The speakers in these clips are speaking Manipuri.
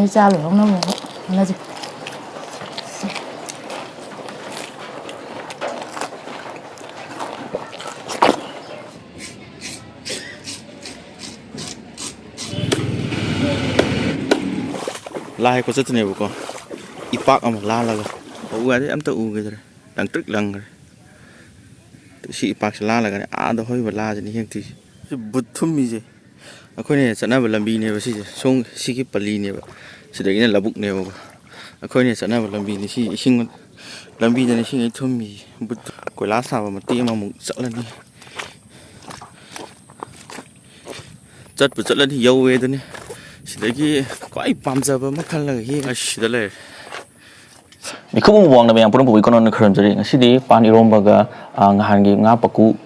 ꯅꯣꯏ ꯆꯥ ꯂꯣꯏꯍꯧꯅꯕ ꯍꯣꯠꯅꯁꯤ ꯂꯥꯏ ꯍꯦꯛꯄ ꯆꯠꯇꯨꯅꯦꯕꯀꯣ ꯏꯄꯥꯛ ꯑꯃ ꯂꯥꯜꯂꯒ ꯎꯒꯗꯤ ꯑꯝꯇ ꯎꯈꯤꯗ꯭ꯔꯦ ꯂꯪꯇ꯭ꯔꯤꯛ ꯂꯪꯈ꯭ꯔꯦ ꯁꯤ ꯏꯄꯥꯛꯁꯦ ꯂꯥꯜꯂꯒꯅꯦ ꯑꯥꯗ ꯍꯧꯔꯤꯕ ꯂꯥꯁꯤꯅꯤ ꯍꯦꯛꯇꯣꯏꯁꯦ ꯁꯤ ꯕꯨꯠ ꯊꯨꯝꯃꯤꯁꯦ ꯑꯩꯈꯣꯏꯅ ꯆꯠꯅꯕ ꯂꯝꯕꯤꯅꯦꯕ ꯁꯤꯁꯦ ꯁꯣꯝ ꯁꯤꯒꯤ ꯄꯜꯂꯤꯅꯦꯕ ꯁꯤꯗꯒꯤꯅ ꯂꯧꯕꯨꯛꯅꯦꯕꯀꯣ ꯑꯩꯈꯣꯏꯅ ꯆꯠꯅꯕ ꯂꯝꯕꯤꯅꯤ ꯁꯤ ꯏꯁꯤꯡ ꯂꯝꯕꯤꯗꯅ ꯏꯁꯤꯡ ꯊꯨꯝꯃꯤꯁꯦ ꯕꯨꯠ ꯀꯣꯏꯂꯥꯁ ꯊꯥꯕ ꯃꯇꯦꯛ ꯑꯃꯃꯨꯛ ꯆꯠꯂꯅꯤ ꯆꯠꯂꯗꯤ ꯌꯧꯋꯦ ꯑꯗꯨꯅꯤ ꯁꯤꯗꯒꯤ ꯈ꯭ꯋꯥꯏ ꯄꯥꯝꯖꯕ ꯑꯃ ꯈꯜꯂꯒ ꯌꯦꯡꯉ ꯁꯤꯗ ꯂꯩꯔꯦ ꯃꯤꯈꯨꯞ ꯑꯃ ꯋꯥꯡꯅ ꯃꯌꯥꯝ ꯄꯨꯝꯅꯃꯛ ꯏꯀꯣꯅꯣꯅ ꯈꯨꯔꯨꯝꯖꯔꯤ ꯉꯁꯤꯗꯤ ꯄꯥꯟ ꯏꯔꯣꯝꯕꯒ ꯉꯍꯥꯟꯒꯤ ꯉꯥ ꯄꯀꯨ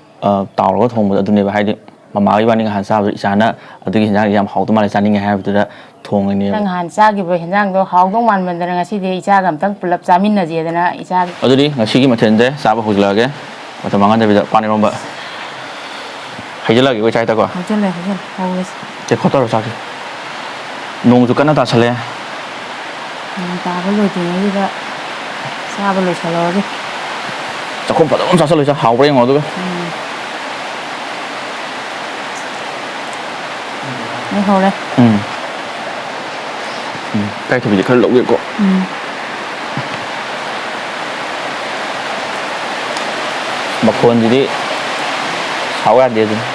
ꯇꯥꯎꯔꯒ ꯊꯣꯡꯕꯗ ꯑꯗꯨꯅꯦꯕ ꯍꯥꯏꯗꯤ ꯃꯃꯥꯒꯤ ꯏꯕꯥꯅꯤ ꯉꯍꯥꯟ ꯆꯥꯕꯗ ꯏꯆꯥꯅ ꯑꯗꯨꯒꯤ ꯍꯦꯟꯖꯥꯡꯁꯦ ꯌꯥꯝ ꯍꯥꯎꯗꯧ ꯃꯥꯜꯂꯦ ꯆꯥꯅꯤꯡꯉꯦ ꯍꯥꯏꯕꯗꯨꯗ ꯊꯣꯡꯉꯅꯦꯕ ꯅꯪ ꯅꯍꯥꯟ ꯆꯥꯈꯤꯕ ꯍꯦꯟꯖꯥꯡꯗꯣ ꯍꯥꯎꯗꯧ ꯃꯥꯟꯃꯟꯗꯅ ꯉꯁꯤꯗꯤ ꯏꯆꯥꯒ ꯑꯝꯇꯪ ꯄꯨꯜꯂꯞ ꯆꯥꯃꯤꯟꯅꯁꯦꯗꯅ ꯏꯆꯥꯒ ꯑꯗꯨꯗꯤ ꯉꯁꯤꯒꯤ ꯃꯊꯦꯜꯁꯦ ꯆꯥꯕ ꯍꯧꯖꯤꯜꯂꯛꯑꯒꯦ ꯃꯇꯝ ꯃꯥꯡꯍꯟꯗꯕꯤꯗ ꯄꯥꯟ ꯏꯔꯣꯝꯕ ꯍꯩꯖꯤꯜꯂꯛꯑꯒꯦ ꯏꯆꯥ ꯏꯇꯀꯣ ꯍꯧꯖꯤꯜꯂꯦ ꯍꯧꯔꯁꯤ ꯈꯣꯠꯇꯧꯔ ꯆꯥꯛꯁꯦ ꯅꯣꯡꯁꯨ ꯀꯟꯅ ꯇꯥꯁꯜꯂꯦ ꯅꯣꯡ ꯇꯥꯕ ꯂꯣꯏꯗ꯭ꯔꯤꯉꯩꯁꯤꯗ ꯆꯥꯕ ꯂꯣꯏꯁꯤꯜꯂꯛꯑꯒꯦ ꯆꯥꯛꯈꯨꯝ ꯐꯖꯅ ꯆꯥꯁꯤꯜꯂꯨ ꯍꯥꯎꯕ꯭ꯔꯥ ꯌꯦꯡꯉꯣ ꯑꯗꯨꯒ ꯑꯩ ꯍꯧꯔꯦ ꯏꯀꯥꯏꯊꯕꯤꯁꯦ ꯈꯔ ꯂꯧꯒꯦꯀꯣ ꯃꯈꯣꯟꯁꯤꯗꯤ ꯁꯥꯎ ꯌꯥꯗꯦ ꯑꯗꯨꯅꯤ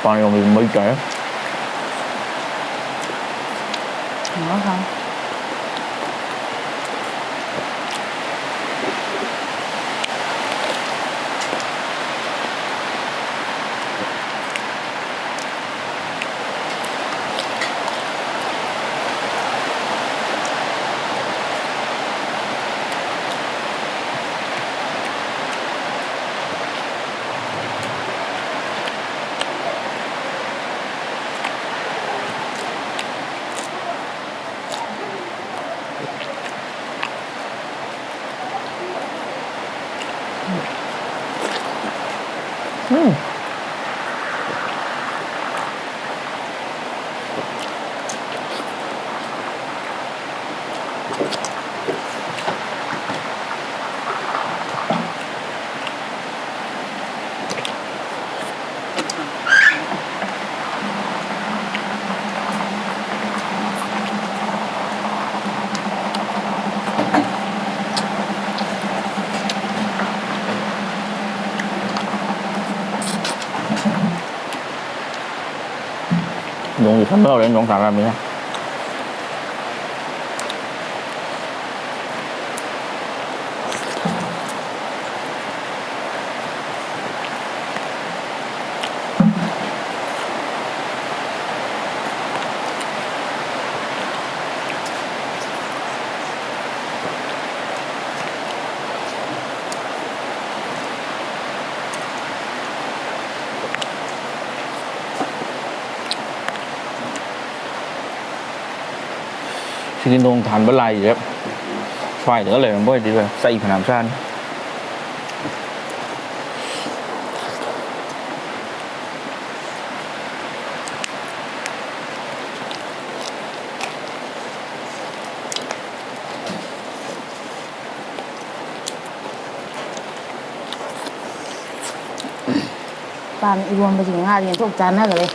ꯄꯥꯟ ꯏꯔꯣꯝꯕꯁꯤ ꯃꯩ ꯇꯥꯏ ꯍꯥꯎ ꯅꯣꯡꯁꯨ ꯁꯟꯕ ꯍꯧꯔꯦ ꯅꯣꯡ ꯇꯥꯔꯛꯑꯕꯅꯤꯅ ꯁꯤꯗꯤ ꯅꯣꯡ ꯊꯥꯟꯕ ꯂꯥꯏꯁꯦ ꯁ꯭ꯋꯥꯏꯗꯒ ꯂꯩꯔꯝꯕ ꯑꯣꯏꯔꯗꯤ ꯆꯩ ꯐꯅꯌꯥꯝ ꯆꯥꯅꯤ ꯄꯥꯟ ꯏꯔꯣꯟꯕꯁꯤꯒ ꯉꯥꯁꯦ ꯌꯦꯟꯊꯣꯛ ꯆꯥꯟꯅꯈ꯭ꯔꯦ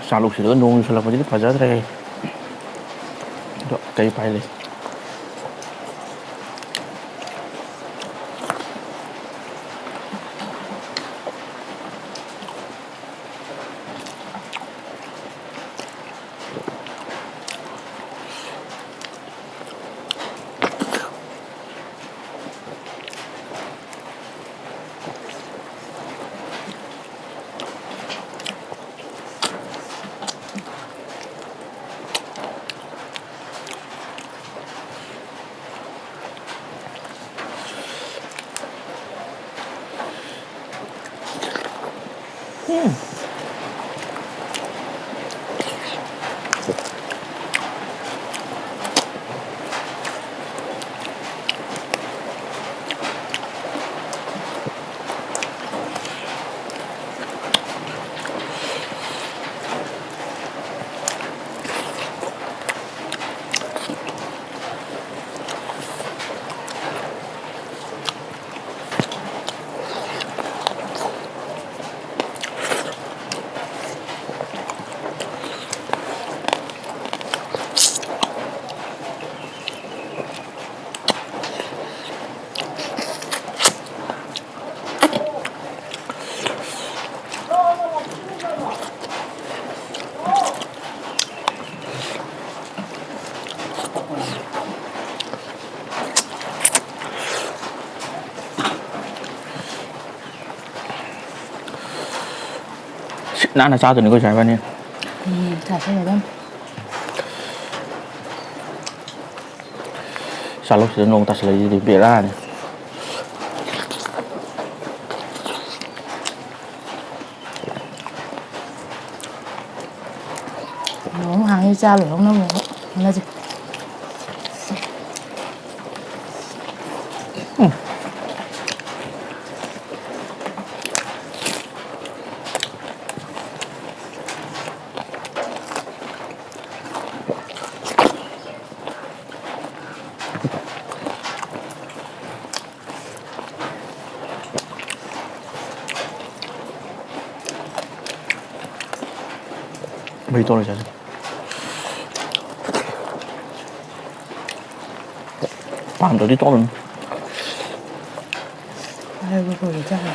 ꯆꯥꯂꯨꯛꯁꯤꯗꯒ ꯅꯣꯡ ꯆꯨꯁꯜꯂꯛꯄꯁꯤꯗꯤ ꯐꯖꯗ꯭ꯔꯦ ꯑꯗꯣ ꯀꯩ ꯎꯄꯥꯏ ꯂꯩ Nãy là sao tụi nó có trái bao nhiêu? Thả thế này đâu. Sao lúc nó ta sẽ lấy gì bịa ra này? Nó không hàng như cha rồi không đâu mà. Là gì? Mì to rồi sao? Bạn tới đi to luôn. Đây vừa vừa chắc rồi.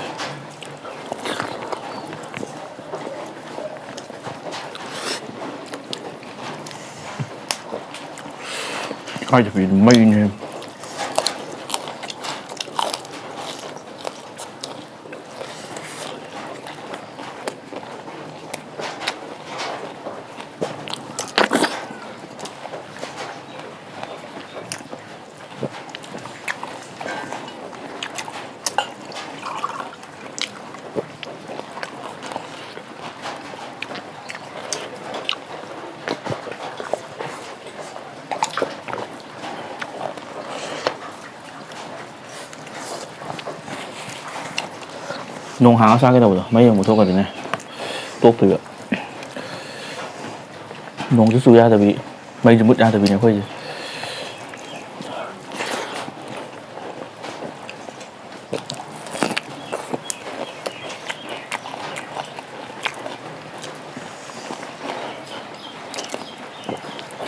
Ai chụp hình mây nè. Nông hàng sang cái đầu rồi, mấy ông một số cái này tốt rồi ạ. Nông chút xui ra tại vì mấy chục mít ra tại vì này thôi gì.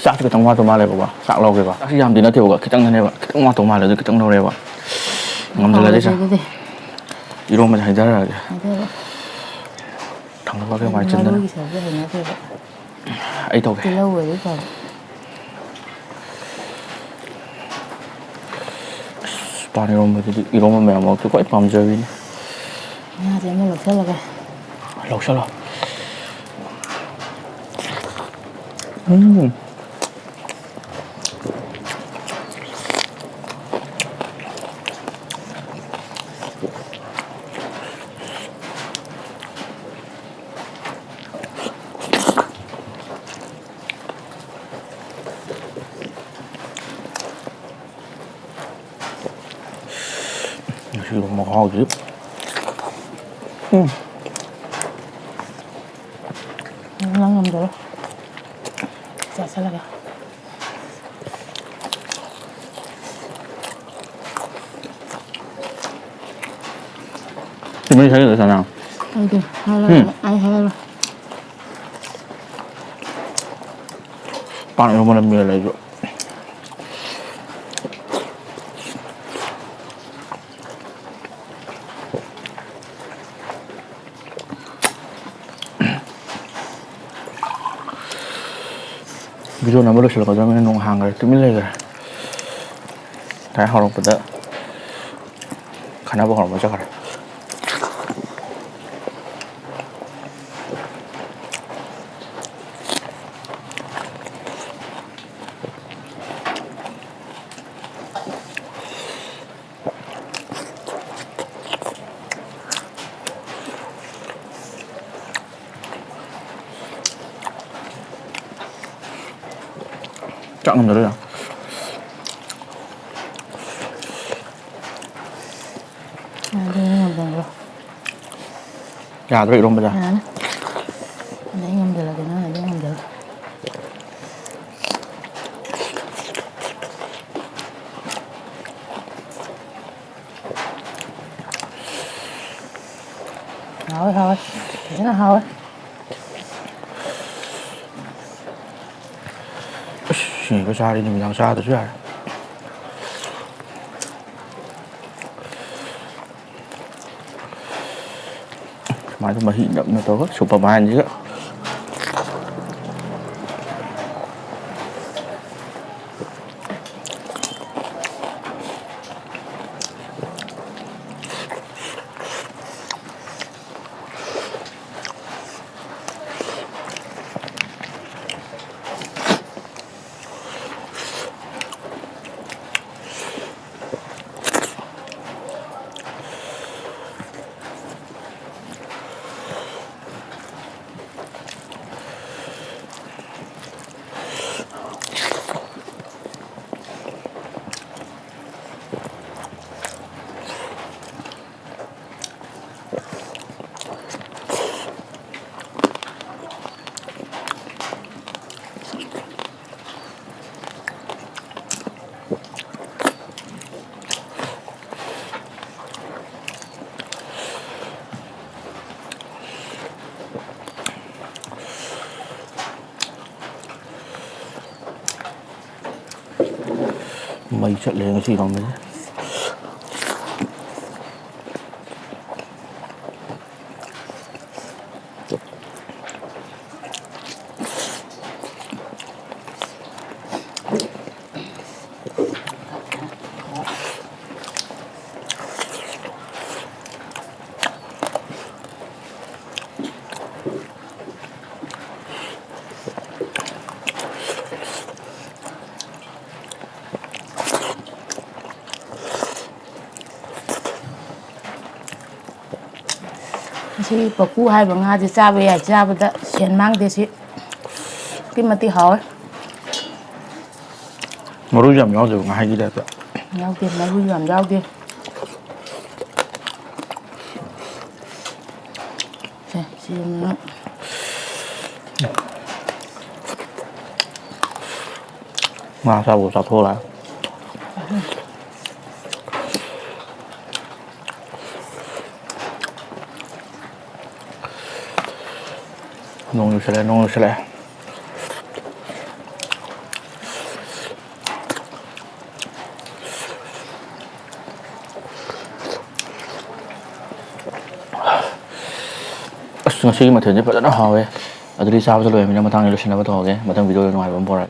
Sắc cái tông hoa tôm này bà, sắc lâu cái bà. Sắc làm thì nó thiếu cái tông này bà, cái tông hoa tôm này cái tông đâu này bà. Ngắm ra đấy sao? 이런 거 잘 자라게. 당근하게 많이 찐다. ấy thôi. Từ lâu rồi đấy còn. toàn 이런 거 mèo mà cứ quậy phòng chơi đi. Nha thì em lột sắt là cái. Lột sắt rồi. 지금 뭐 하고 있지? Ngon ngầm rồi. Dạ sao là cái. 지금 자기 어디서 나? Ai hay là. 빵 이런 거는 밀어내줘. Video này mới được xử lý có cho nên nông hàng rồi tôi mới lên rồi. Thái họ đồng bật đỡ. Khả năng bộ họ mới chắc rồi. ngầm rồi. ngâm rồi Ya, rồi rom bây giờ. đấy ngâm được là cái nó là ngâm được thôi thế là thôi Cái xa đi mình đang xa từ trước rồi. Mai mà hiện đậm nó tốt Superman chứ. Mày chạy lên cái gì đó đấy. si paku hai bang ha cha be ya cha ba da sen mang de si cái mà tí hỏi Maru jam nhau rồi ngay gì đấy. nhau tiền mà vui làm nhau tiền xem nó Mà sao bộ sao thua lại. Nông sẽ lại. Ngasi mà thường nhất vẫn nó hò ấy. Ở đây sao cho rồi mình đang thang này nó xin nó bắt đầu cái mà thằng video ngoài vẫn bỏ lại.